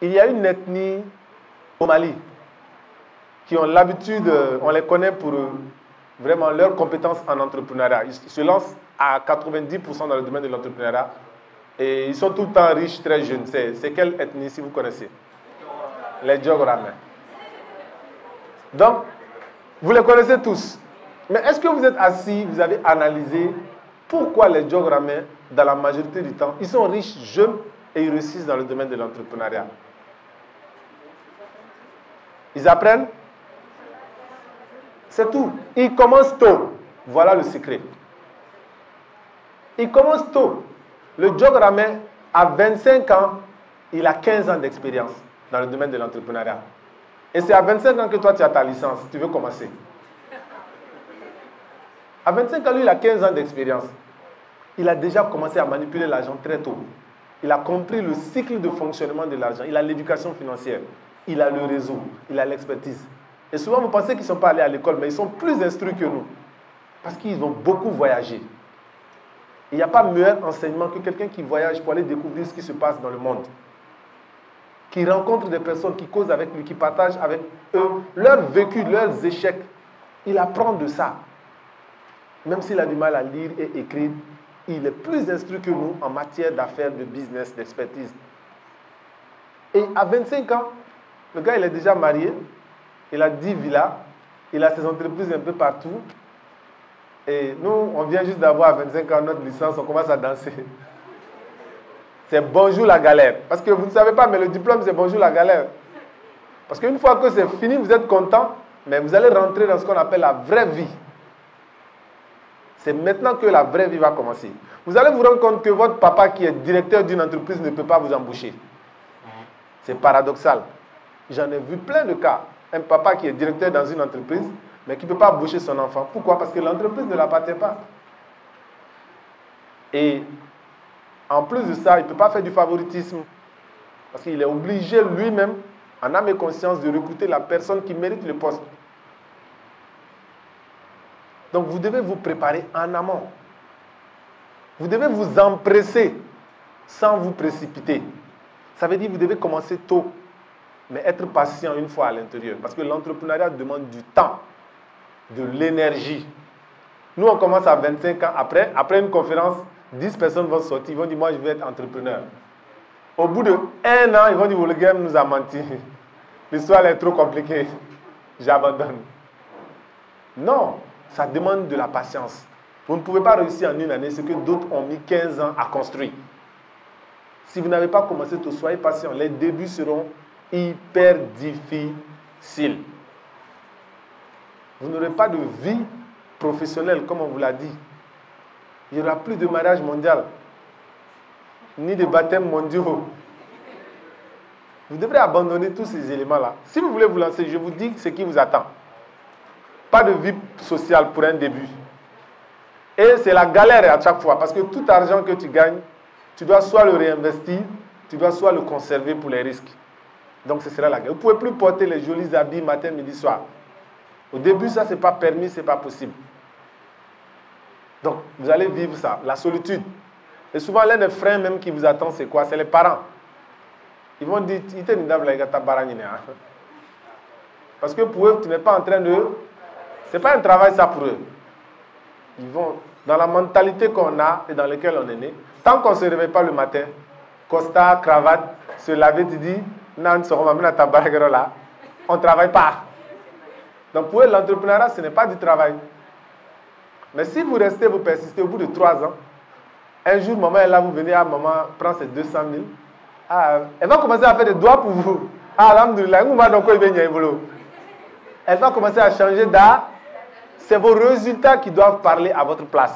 Il y a une ethnie au Mali qui ont l'habitude, on les connaît pour vraiment leurs compétences en entrepreneuriat. Ils se lancent à 90% dans le domaine de l'entrepreneuriat et ils sont tout le temps riches, très jeunes. C'est quelle ethnie, si vous connaissez? Les Diogoramais. Donc, vous les connaissez tous. Mais est-ce que vous êtes assis, vous avez analysé pourquoi les Diogoramais, dans la majorité du temps, ils sont riches, jeunes et ils réussissent dans le domaine de l'entrepreneuriat? Ils apprennent. C'est tout. Ils commencent tôt. Voilà le secret. Ils commencent tôt. Le Diogoramais, à 25 ans, il a 15 ans d'expérience dans le domaine de l'entrepreneuriat. Et c'est à 25 ans que toi, tu as ta licence. Tu veux commencer. À 25 ans, lui, il a 15 ans d'expérience. Il a déjà commencé à manipuler l'argent très tôt. Il a compris le cycle de fonctionnement de l'argent. Il a l'éducation financière. Il a le réseau. Il a l'expertise. Et souvent, vous pensez qu'ils ne sont pas allés à l'école, mais ils sont plus instruits que nous. Parce qu'ils ont beaucoup voyagé. Il n'y a pas meilleur enseignement que quelqu'un qui voyage pour aller découvrir ce qui se passe dans le monde. Qui rencontre des personnes, qui causent avec lui, qui partagent avec eux leur vécu, leurs échecs. Il apprend de ça. Même s'il a du mal à lire et écrire, il est plus instruit que nous en matière d'affaires, de business, d'expertise. Et à 25 ans, le gars, il est déjà marié, il a 10 villas, il a ses entreprises un peu partout. Et nous, on vient juste d'avoir à 25 ans notre licence, on commence à danser. C'est bonjour la galère. Parce que vous ne savez pas, mais le diplôme, c'est bonjour la galère. Parce qu'une fois que c'est fini, vous êtes content, mais vous allez rentrer dans ce qu'on appelle la vraie vie. C'est maintenant que la vraie vie va commencer. Vous allez vous rendre compte que votre papa qui est directeur d'une entreprise ne peut pas vous embaucher. C'est paradoxal. J'en ai vu plein de cas. Un papa qui est directeur dans une entreprise, mais qui ne peut pas embaucher son enfant. Pourquoi? Parce que l'entreprise ne l'appartient pas. Et en plus de ça, il ne peut pas faire du favoritisme. Parce qu'il est obligé lui-même, en âme et conscience, de recruter la personne qui mérite le poste. Donc vous devez vous préparer en amont. Vous devez vous empresser sans vous précipiter. Ça veut dire que vous devez commencer tôt, mais être patient une fois à l'intérieur. Parce que l'entrepreneuriat demande du temps, de l'énergie. Nous, on commence à 25 ans. Après une conférence, 10 personnes vont sortir. Ils vont dire, moi, je vais être entrepreneur. Au bout de 1 an, ils vont dire, le gars nous a menti. L'histoire est trop compliquée. J'abandonne. Non. Ça demande de la patience. Vous ne pouvez pas réussir en une année ce que d'autres ont mis 15 ans à construire. Si vous n'avez pas commencé tôt, soyez patient. Les débuts seront hyper difficiles. Vous n'aurez pas de vie professionnelle, comme on vous l'a dit. Il n'y aura plus de mariage mondial, ni de baptême mondiaux. Vous devrez abandonner tous ces éléments-là. Si vous voulez vous lancer, je vous dis ce qui vous attend. Pas de vie sociale pour un début. Et c'est la galère à chaque fois. Parce que tout argent que tu gagnes, tu dois soit le réinvestir, tu dois soit le conserver pour les risques. Donc ce sera la galère. Vous ne pouvez plus porter les jolis habits matin, midi, soir. Au début, ça, ce n'est pas permis, ce n'est pas possible. Donc, vous allez vivre ça, la solitude. Et souvent, l'un des freins même qui vous attend, c'est quoi? C'est les parents. Ils vont dire, parce que pour eux, tu n'es pas en train de... Ce n'est pas un travail, ça, pour eux. Ils vont, dans la mentalité qu'on a et dans laquelle on est né, tant qu'on ne se réveille pas le matin, costard, cravate, se laver, tu dis, on ne travaille pas. Donc pour eux, l'entrepreneuriat, ce n'est pas du travail. Mais si vous restez, vous persistez, au bout de 3 ans, un jour, maman est là, vous venez, maman prend ses 200 000. Elle va commencer à faire des doigts pour vous. Alhamdoulilah, elle va commencer à changer d'art. C'est vos résultats qui doivent parler à votre place.